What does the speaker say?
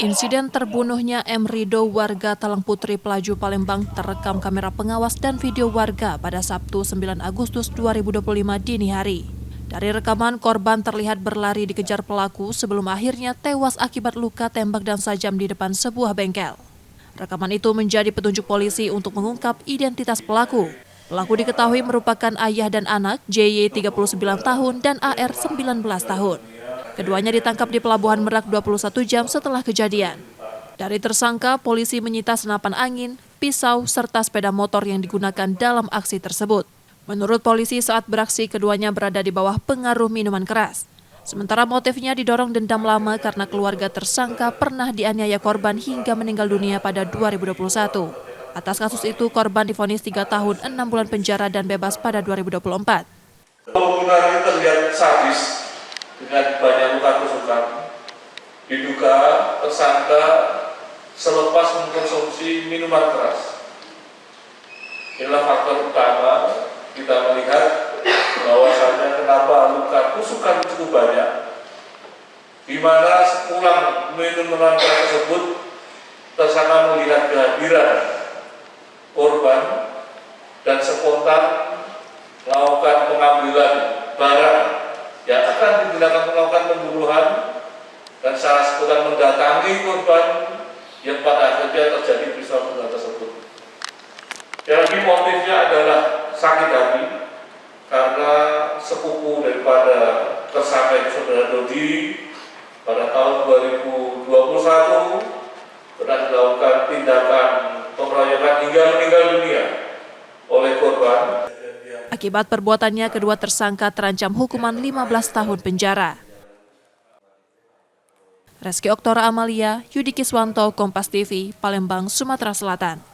Insiden terbunuhnya M. Rido warga Talang Putri Pelaju Palembang terekam kamera pengawas dan video warga pada Sabtu 9 Agustus 2025 dini hari. Dari rekaman, korban terlihat berlari dikejar pelaku sebelum akhirnya tewas akibat luka tembak dan sajam di depan sebuah bengkel. Rekaman itu menjadi petunjuk polisi untuk mengungkap identitas pelaku. Pelaku diketahui merupakan ayah dan anak JY 39 tahun dan AR 19 tahun. Keduanya ditangkap di Pelabuhan Merak 21 jam setelah kejadian. Dari tersangka, polisi menyita senapan angin, pisau, serta sepeda motor yang digunakan dalam aksi tersebut. Menurut polisi, saat beraksi keduanya berada di bawah pengaruh minuman keras. Sementara motifnya didorong dendam lama karena keluarga tersangka pernah dianiaya korban hingga meninggal dunia pada 2021. Atas kasus itu, korban divonis 3 tahun 6 bulan penjara dan bebas pada 2024. Pembunuhan terlihat sadis dengan banyak luka tusukan. Diduga tersangka selepas mengkonsumsi minuman keras. Inilah faktor utama kita melihat bahwasannya kenapa luka tusukan cukup banyak, di mana sepulang minuman keras tersebut tersangka melihat kehadiran korban dan spontan melakukan pengambilan barang yang akan digunakan melakukan pembunuhan dan secara spontan mendatangi korban yang pada akhirnya terjadi peristiwa pembunuhan tersebut. Yang lagi motifnya adalah sakit hati karena sepupu daripada tersangka saudara Dodi pada tahun 2021 pernah dilakukan tindakan pengeroyokan hingga meninggal dunia oleh korban. Akibat perbuatannya, kedua tersangka terancam hukuman 15 tahun penjara. Reski Oktora Amalia, Yudi Kiswanto, Kompas TV, Palembang, Sumatera Selatan.